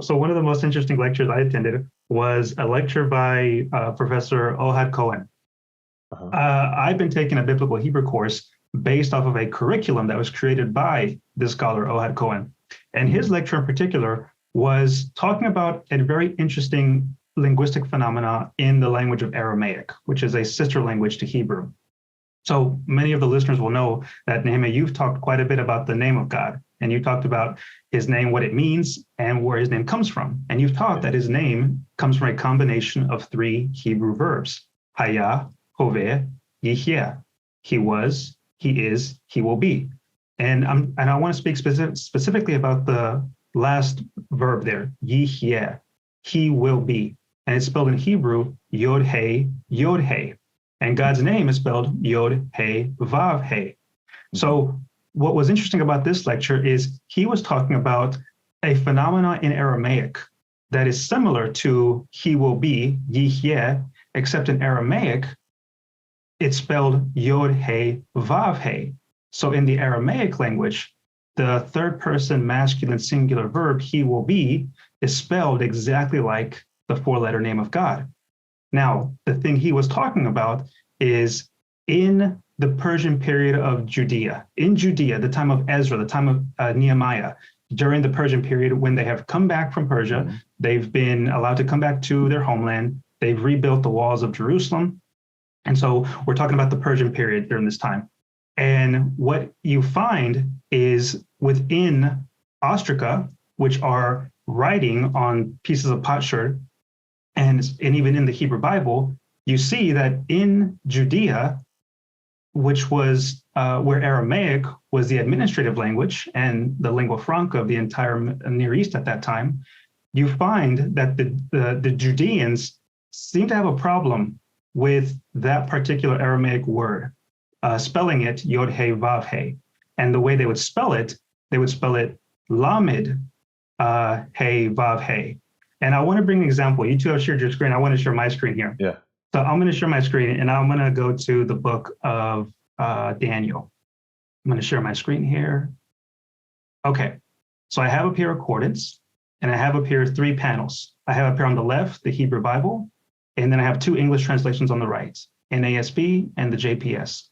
So one of the most interesting lectures I attended was a lecture by Professor Ohad Cohen. I've been taking a biblical Hebrew course based off of a curriculum that was created by this scholar, Ohad Cohen. And his lecture in particular was talking about a very interesting linguistic phenomena in the language of Aramaic, which is a sister language to Hebrew. So many of the listeners will know that, Nehemia, you've talked quite a bit about the name of God, and you talked about his name, what it means, and where his name comes from. And you've taught that his name comes from a combination of three Hebrew verbs: Haya, Hoveh, Yihyeh. He was, he is, he will be. And I want to speak specifically about the last verb there, Yihyeh. He will be. And it's spelled in Hebrew, Yod-He, Yod-He. And God's name is spelled Yod-He, Vav-He. So what was interesting about this lecture is he was talking about a phenomenon in Aramaic that is similar to he will be, Yihyeh, except in Aramaic, it's spelled Yod-He, Vav-He. So in the Aramaic language, the third person masculine singular verb, he will be, is spelled exactly like the four-letter name of God. Now, the thing he was talking about is in the Persian period of Judea, the time of Ezra, the time of Nehemiah, during the Persian period when they have come back from Persia, they've been allowed to come back to their homeland, they've rebuilt the walls of Jerusalem. And so we're talking about the Persian period during this time. And what you find is within ostraca, which are writing on pieces of potsherd, and even in the Hebrew Bible, you see that in Judea, which was where Aramaic was the administrative language and the lingua franca of the entire Near East at that time, you find that the Judeans seem to have a problem with that particular Aramaic word, spelling it Yod-He, Vav-He. And the way they would spell it Lamed, He, Vav-He. And I want to bring an example. You two have shared your screen. I want to share my screen here. Yeah. So I'm going to share my screen, and I'm going to go to the book of Daniel. I'm going to share my screen here. Okay. So I have up here accordance, and I have up here three panels. I have up here on the left, the Hebrew Bible, and then I have two English translations on the right, NASB and the JPS.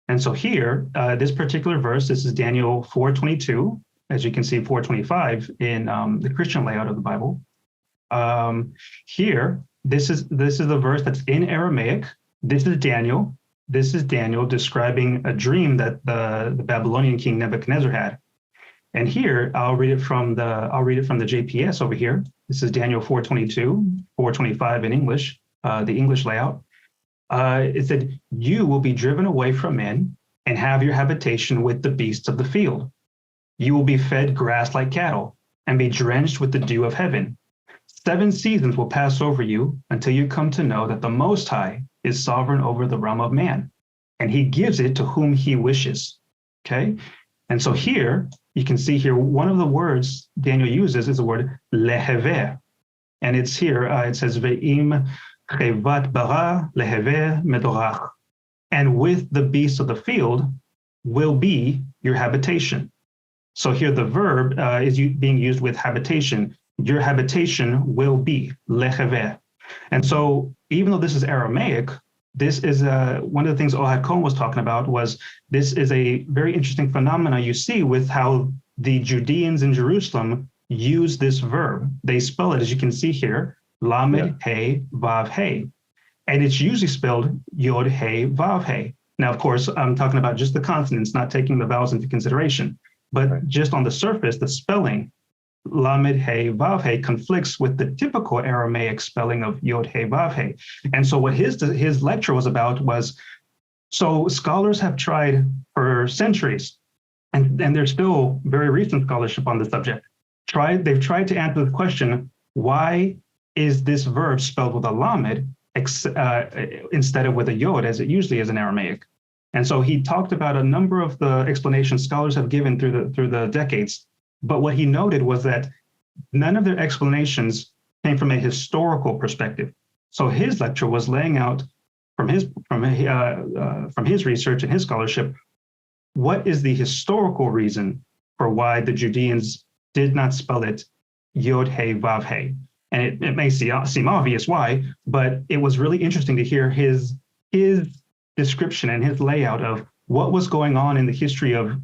And so here, this particular verse, this is Daniel 4:22, as you can see, 4:25 in the Christian layout of the Bible. Here, this is the verse that's in Aramaic. This is Daniel. This is Daniel describing a dream that the Babylonian king Nebuchadnezzar had. And here, I'll read it from the JPS over here. This is Daniel 4:22, 4:25 in English, the English layout. It said, "You will be driven away from men and have your habitation with the beasts of the field. You will be fed grass like cattle and be drenched with the dew of heaven. 7 seasons will pass over you until you come to know that the Most High is sovereign over the realm of man, and he gives it to whom he wishes." Okay? And so here, you can see here, one of the words Daniel uses is the word leheveh. And it's here, it says, Ve'im chevat bara leheveh medorach. And with the beasts of the field will be your habitation. So here the verb is being used with habitation. Your habitation will be, lecheveh. And so even though this is Aramaic, this is one of the things Ohad Cohen was talking about was this is a very interesting phenomena you see with how the Judeans in Jerusalem use this verb. They spell it, as you can see here, Lamed, He, Vav, He. And it's usually spelled Yod, He, Vav, He. Now, of course, I'm talking about just the consonants, not taking the vowels into consideration. But just on the surface, the spelling, Lamed He Vav He, conflicts with the typical Aramaic spelling of Yod He Vav He. And so what his lecture was about was, so scholars have tried for centuries, and there's still very recent scholarship on the subject. They've tried to answer the question, why is this verb spelled with a Lamed instead of with a Yod, as it usually is in Aramaic? And so he talked about a number of the explanations scholars have given through the decades. But what he noted was that none of their explanations came from a historical perspective. So his lecture was laying out from his research and his scholarship, what is the historical reason for why the Judeans did not spell it Yod He Vav He. And it may seem obvious why, but it was really interesting to hear his description and his layout of what was going on in the history of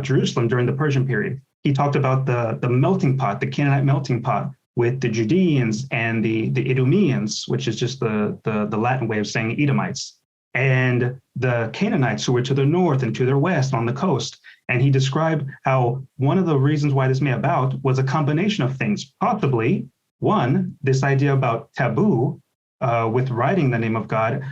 Jerusalem during the Persian period. He talked about the melting pot, the Canaanite melting pot, with the Judeans and the Idumeans, which is just the Latin way of saying Edomites, and the Canaanites who were to the north and to their west on the coast. And he described how one of the reasons why this came about was a combination of things. Possibly, one, this idea about taboo with writing the name of God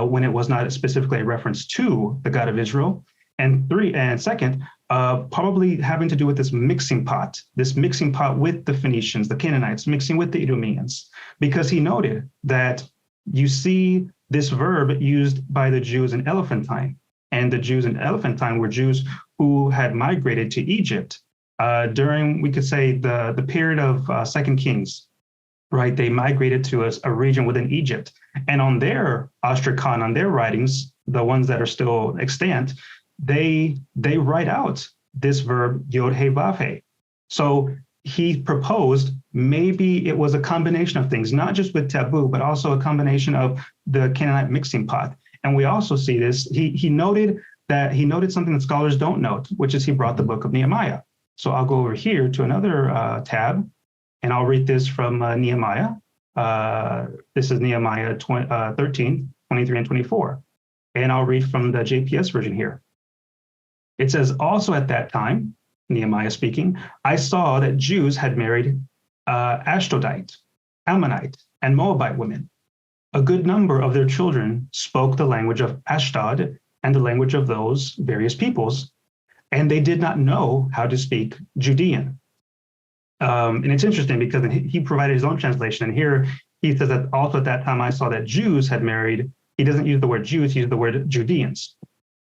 when it was not specifically a reference to the God of Israel. And second, probably having to do with this mixing pot with the Phoenicians, the Canaanites, mixing with the Idumeans, because he noted that you see this verb used by the Jews in Elephantine. And the Jews in Elephantine were Jews who had migrated to Egypt during, we could say, the period of Second Kings, right? They migrated to a region within Egypt. And on their Ostracon, on their writings, the ones that are still extant, they write out this verb Yod He Vav He. So he proposed maybe it was a combination of things, not just with taboo, but also a combination of the Canaanite mixing pot. And we also see this, he noted something that scholars don't note, which is he brought the book of Nehemiah. So I'll go over here to another tab, and I'll read this from Nehemiah. This is Nehemiah 13, 23 and 24. And I'll read from the JPS version here. It says, also at that time, Nehemiah speaking, I saw that Jews had married Ashdodite, Ammonite, and Moabite women. A good number of their children spoke the language of Ashdod and the language of those various peoples, and they did not know how to speak Judean. And it's interesting because he provided his own translation, and here he says that also at that time I saw that Jews had married. He doesn't use the word Jews, he used the word Judeans.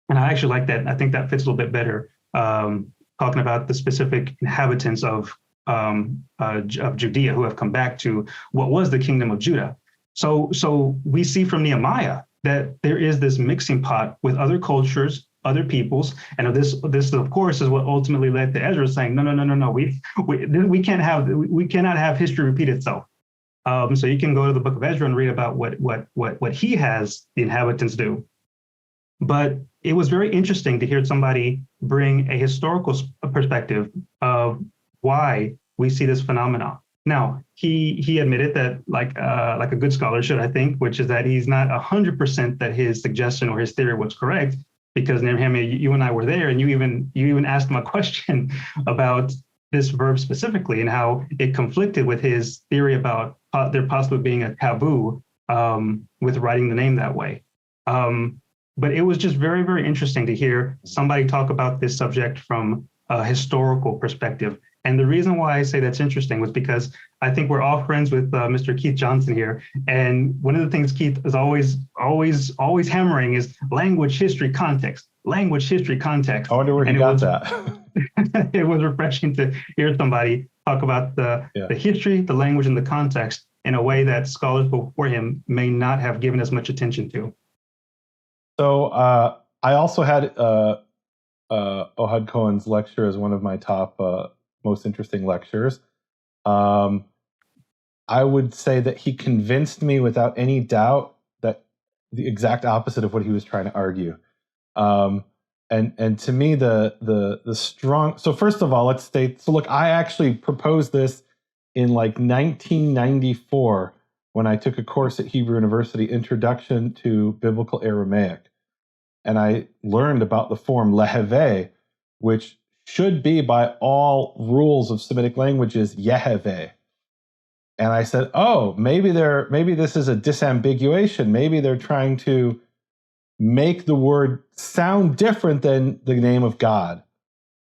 And I actually like that. I think that fits a little bit better, talking about the specific inhabitants of Judea who have come back to what was the kingdom of Judah. So we see from Nehemiah that there is this mixing pot with other cultures, other peoples, and this of course is what ultimately led to Ezra saying, no, we cannot have history repeat itself. So you can go to the book of Ezra and read about what he has the inhabitants do. But it was very interesting to hear somebody bring a historical perspective of why we see this phenomenon. Now, he admitted that, like a good scholar should, I think, which is that he's not 100% that his suggestion or his theory was correct, because Nehemia, you and I were there, and you even asked him a question about this verb specifically and how it conflicted with his theory about there possibly being a taboo with writing the name that way. But it was just very, very interesting to hear somebody talk about this subject from a historical perspective. And the reason why I say that's interesting was because I think we're all friends with Mr. Keith Johnson here. And one of the things Keith is always hammering is language, history, context. Language, history, context. I wonder where he got that. It was refreshing to hear somebody talk about the history, the language, and the context in a way that scholars before him may not have given as much attention to. So I also had Ohad Cohen's lecture as one of my top most interesting lectures. I would say that he convinced me without any doubt that the exact opposite of what he was trying to argue. And to me, the strong. So first of all, let's state. So look, I actually proposed this in like 1994 when I took a course at Hebrew University, Introduction to Biblical Aramaic. And I learned about the form leheve, which should be by all rules of Semitic languages, yeheve. And I said, oh, maybe this is a disambiguation. Maybe they're trying to make the word sound different than the name of God.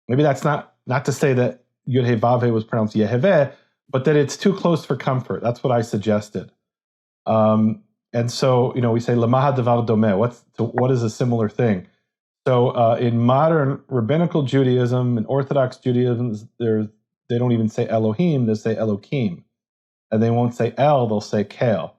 Maybe that's not to say that Yod-He-Vav-He was pronounced Yeheveh, but that it's too close for comfort. That's what I suggested. And so, we say Lamaha Devar Domeh. What is a similar thing? So in modern rabbinical Judaism and Orthodox Judaism, they don't even say Elohim, they say Elokim. And they won't say El, they'll say Kel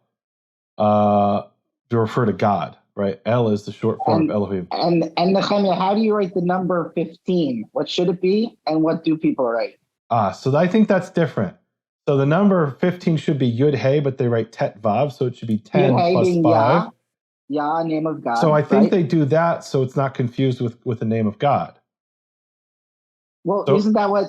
to refer to God, right? El is the short form of Elohim. And Nehemia, how do you write the number 15? What should it be, and what do people write? So I think that's different. So the number 15 should be Yud Hey, but they write Tet Vav, so it should be 10 Yud Hey plus being 5. Yah, name of God. So I think right? they do that so it's not confused with the name of God. Well, So, isn't that what?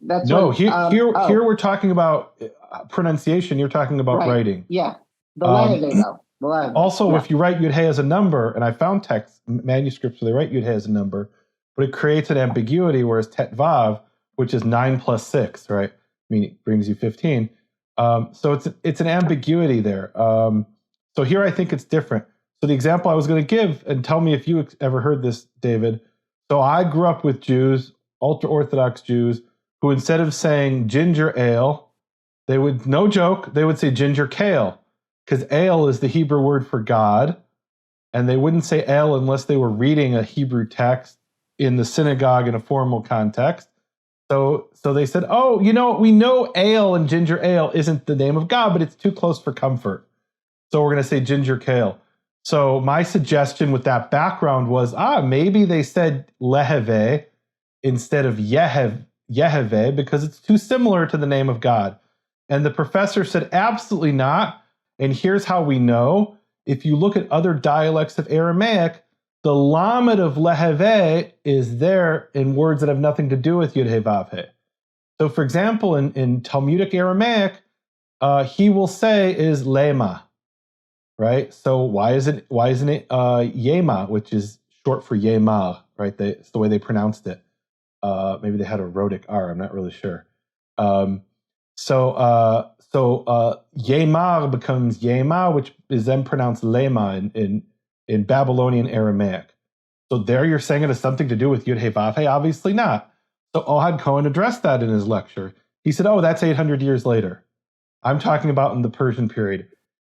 That's no, what. Here we're talking about pronunciation. You're talking about right. writing. Yeah, the Leheve though. The Leheve. Also, if you write Yud Hey as a number, and I found manuscripts where they write Yud Hey as a number, but it creates an ambiguity, whereas Tet Vav, which is 9 plus 6, right? I mean, it brings you 15. So it's an ambiguity there. So here I think it's different. So the example I was going to give, and tell me if you ever heard this, David. So I grew up with Jews, ultra-Orthodox Jews, who instead of saying ginger ale, they would, no joke, they would say ginger kale, because ale is the Hebrew word for God, and they wouldn't say ale unless they were reading a Hebrew text in the synagogue in a formal context. So they said, oh, we know ale and ginger ale isn't the name of God, but it's too close for comfort. So we're going to say ginger kale. So my suggestion with that background was, maybe they said leheve instead of Yeheve because it's too similar to the name of God. And the professor said, absolutely not. And here's how we know. If you look at other dialects of Aramaic, the lamed of leheve is there in words that have nothing to do with Yud He Vav He. So for example, in Talmudic Aramaic, he will say is lema, right? So why isn't it yema, which is short for yemar, right? It's the way they pronounced it. Maybe they had a rhotic R, I'm not really sure. So yemar becomes yema, which is then pronounced lema in Babylonian Aramaic. So there you're saying it has something to do with Yud He Vav He? Obviously not. So Ohad Cohen addressed that in his lecture. He said, that's 800 years later. I'm talking about in the Persian period.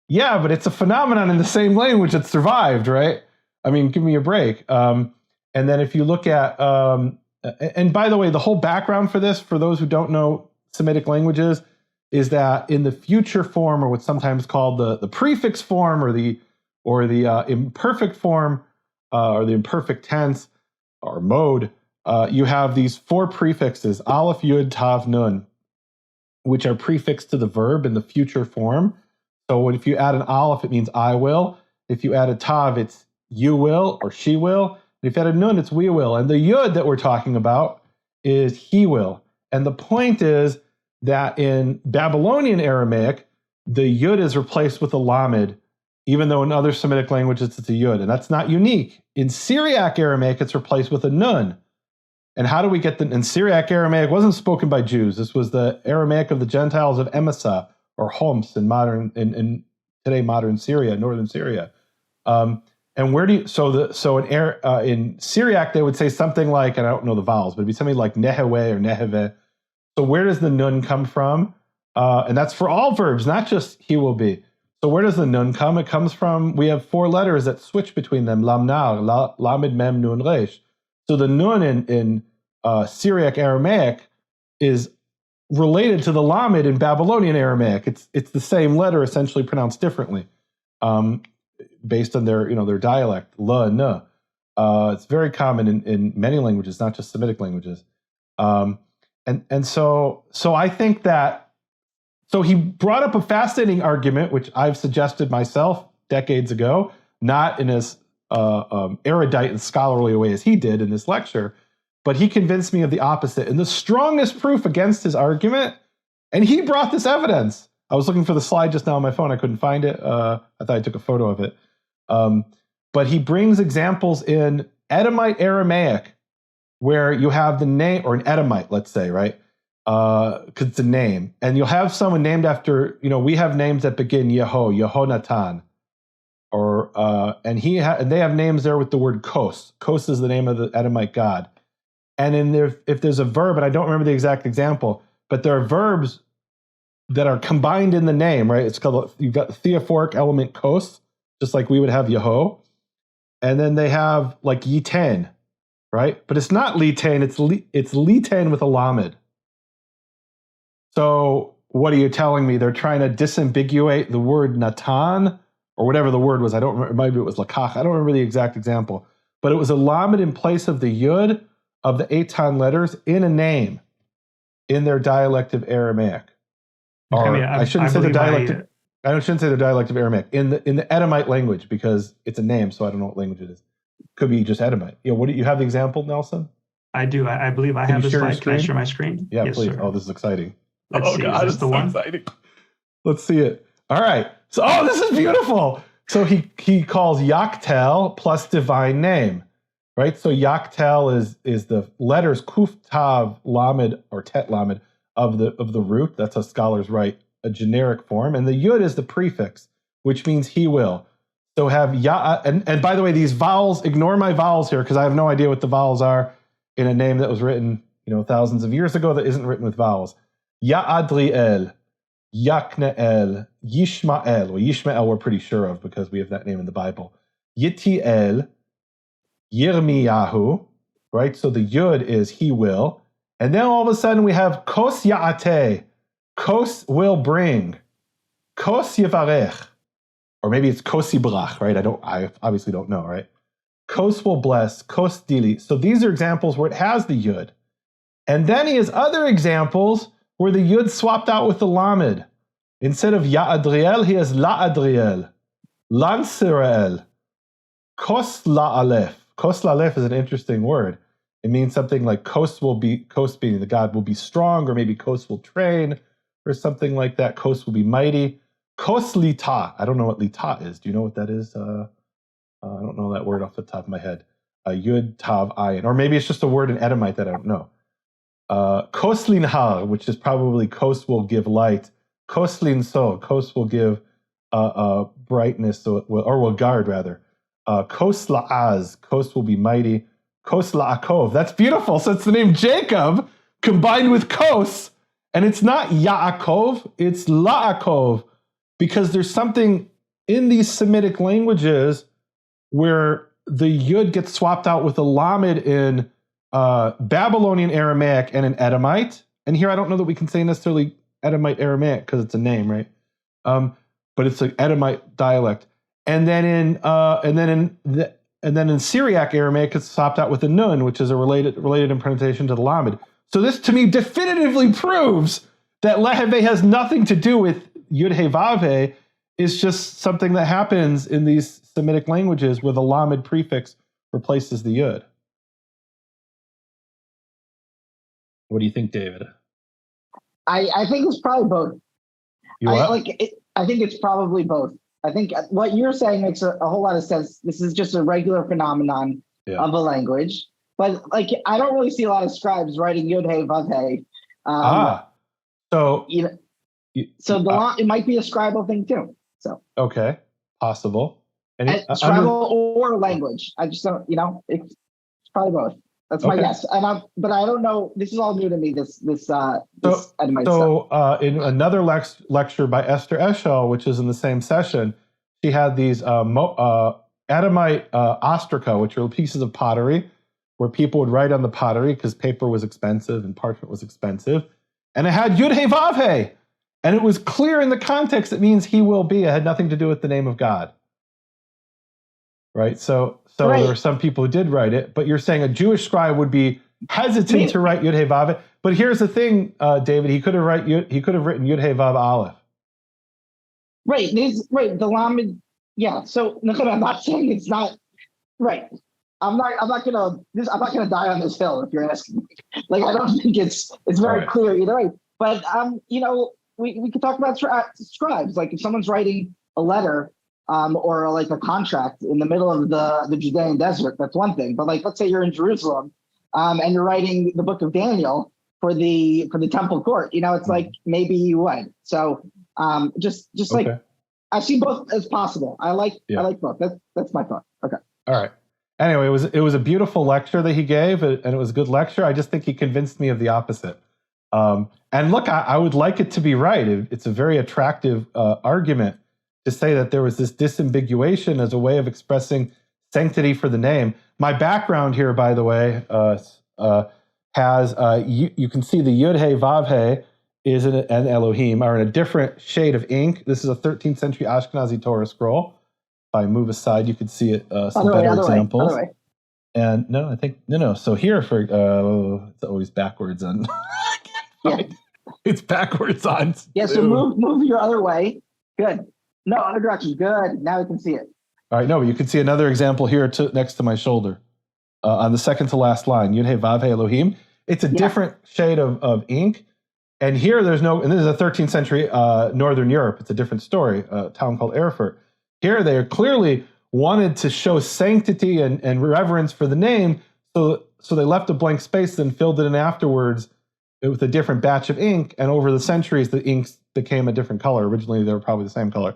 Yeah, but it's a phenomenon in the same language that survived, right? I mean, give me a break. And then if you look at, and by the way, the whole background for this, for those who don't know Semitic languages, is that in the future form, or what's sometimes called the prefix form, or the imperfect form, or the imperfect tense or mode, you have these 4 prefixes: aleph, yud, tav, nun, which are prefixed to the verb in the future form. So if you add an aleph, it means I will. If you add a tav, it's you will or she will. And if you add a nun, it's we will. And the yud that we're talking about is he will. And the point is that in Babylonian Aramaic, the yud is replaced with a lamed, even though in other Semitic languages it's a yud. And that's not unique. In Syriac Aramaic, it's replaced with a nun. And how do we get in Syriac Aramaic wasn't spoken by Jews. This was the Aramaic of the Gentiles of Emesa, or Homs in today modern Syria, northern Syria. And where do you, in Syriac they would say something like, and I don't know the vowels, but it'd be something like Nehewe or Neheve. So where does the nun come from? And that's for all verbs, not just he will be. So where does the nun come? It comes from, we have 4 letters that switch between them, lamnar, lamed, mem, nun, resh. So the nun in Syriac Aramaic is related to the lamed in Babylonian Aramaic. It's the same letter, essentially pronounced differently, based on their dialect. La, na. It's very common in many languages, not just Semitic languages. And so I think that. So he brought up a fascinating argument, which I've suggested myself decades ago, not in as erudite and scholarly a way as he did in this lecture, but he convinced me of the opposite. And the strongest proof against his argument, and he brought this evidence. I was looking for the slide just now on my phone. I couldn't find it. I thought I took a photo of it. But he brings examples in Edomite Aramaic where you have the name, or an Edomite, let's say, right? Because it's a name. And you'll have someone named after, we have names that begin Yehonatan. And they have names there with the word Kos. Kos is the name of the Edomite god. And if there's a verb, and I don't remember the exact example, but there are verbs that are combined in the name, right? It's called, you've got the theophoric element Kos, just like we would have Yeho. And then they have like Yitain, right? But it's not Litain, it's Litain with a lamed. So what are you telling me? They're trying to disambiguate the word Natan, or whatever the word was. I don't remember, maybe it was Lakach. I don't remember the exact example. But it was a lamed in place of the Yud of the Eitan letters in a name. in their dialect of Aramaic. Or I shouldn't say the dialect. I shouldn't say the dialect of Aramaic in the Edomite language, because it's a name, so I don't know what language it is. Could be just Edomite. What do you have the example, Nelson? I do. I believe I have this slide. Can I share my screen? Yeah, yes, please. Sir. Oh, this is exciting. Let's see. God, is this the one? Exciting. Let's see it. All right. So, this is beautiful. So he calls Yaktel plus divine name, right? So Yaktel is the letters Kuf Tav Lamed or Tet Lamed of the root. That's how scholars write a generic form, and the Yud is the prefix, which means he will. So have Ya, and by the way, these vowels, ignore my vowels here because I have no idea what the vowels are in a name that was written, thousands of years ago that isn't written with vowels. Ya'adriel, Yakneel, Yishmael. Well, Yishmael we're pretty sure of because we have that name in the Bible. Yitiel, Yirmiyahu, right? So the Yud is he will. And then all of a sudden we have Kos Ya'ate, Kos will bring, Kos Yevarech, or maybe it's Kos Yibrach, right? I obviously don't know, right? Kos will bless, Kos Dili. So these are examples where it has the Yud. And then he has other examples where the Yud swapped out with the Lamed. Instead of Ya'adriel, he has La'adriel, Lansirael, Kos La'alef. Kos La'alef is an interesting word. It means something like Kos being the God will be strong, or maybe Kos will train, or something like that. Kos will be mighty. Kos Lita. I don't know what Lita is. Do you know what that is? I don't know that word off the top of my head. Yud, Tav, Ayin. Or maybe it's just a word in Edomite that I don't know. Kos Linhar, which is probably Kos will give light. Kos Linso. Kos will give brightness, or will guard, rather. Kos La'az. Kos will be mighty. Kos La'akov. That's beautiful. So it's the name Jacob combined with Kos. And it's not Yaakov, it's La'akov. Because there's something in these Semitic languages where the Yud gets swapped out with a Lamed in Babylonian Aramaic and in Edomite. And here I don't know that we can say necessarily Edomite Aramaic because it's a name, right? But it's an Edomite dialect. And then in Syriac Aramaic, it's swapped out with a Nun, which is a related implementation to the Lamed. So this, to me, definitively proves that Leheve has nothing to do with Yud He Vav He. It's just something that happens in these Semitic languages where the Lamed prefix replaces the Yud. What do you think, David? I think it's probably both. I think it's probably both. I think what you're saying makes a whole lot of sense. This is just a regular phenomenon of a language. But I don't really see a lot of scribes writing Yud He Vav He. So it might be a scribal thing too. So okay, possible. And scribal or language. I just don't. It's probably both. That's my guess. But I don't know. This is all new to me. This Edomite stuff. In another lecture by Esther Eshel, which is in the same session, she had these Edomite ostraca, which are pieces of pottery, where people would write on the pottery because paper was expensive and parchment was expensive. And it had Yud He Vav He. And it was clear in the context it means he will be. It had nothing to do with the name of God. Right? So there were some people who did write it, but you're saying a Jewish scribe would be hesitant to write Yud He Vav He. But here's the thing, David, he could have written Yud He Vav Aleph. Right. The Lamed. Yeah. So I'm not saying it's not right. I'm not gonna die on this hill if you're asking me. I don't think it's very clear either way. But we could talk about scribes. If someone's writing a letter or a contract in the middle of the Judean desert, that's one thing. But let's say you're in Jerusalem and you're writing the book of Daniel for the temple court. It's maybe you would. So just I see both as possible. I like both. That's my thought. Okay. All right. Anyway, it was a beautiful lecture that he gave, and it was a good lecture. I just think he convinced me of the opposite. And look, I would like it to be right. It's a very attractive argument to say that there was this disambiguation as a way of expressing sanctity for the name. My background here, by the way, has you can see the Yud He Vav He is an Elohim are in a different shade of ink. This is a 13th century Ashkenazi Torah scroll. If I move aside, you can see it. Some better examples. And no. So here it's always backwards on. I can't Yeah. It's backwards on. Yeah, so move your other way. Good. No, other direction. Good. Now we can see it. All right, no, you can see another example here next to my shoulder. On the second to last line, Yud He Vav He Elohim. It's a different shade of ink. And here there's no, and this is a 13th century Northern Europe. It's a different story, a town called Erfurt. Here they clearly wanted to show sanctity and reverence for the name. So they left a blank space and filled it in afterwards with a different batch of ink. And over the centuries, the inks became a different color. Originally, they were probably the same color.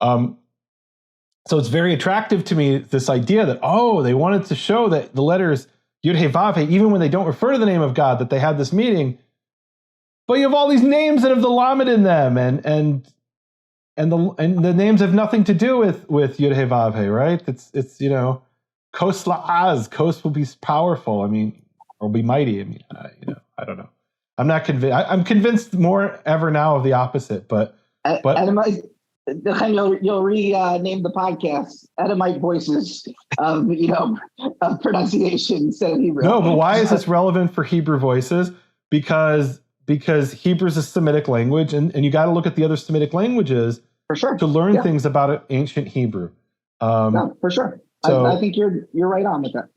So it's very attractive to me, this idea that, they wanted to show that the letters Yud He Vav He, even when they don't refer to the name of God, that they had this meeting. But you have all these names that have the lamed in them, and the names have nothing to do with Yud He Vav He, right? It's Kos La'az, Kos will be powerful. I mean, or be mighty. I mean, I don't know. I'm not convinced. I'm convinced more ever now of the opposite. But you'll rename the podcast Edomite Voices of pronunciation instead of Hebrew. No, but why is this relevant for Hebrew Voices? Because Hebrew is a Semitic language, and you got to look at the other Semitic languages for sure to learn things about ancient Hebrew. No, for sure. So, I think you're right on with that.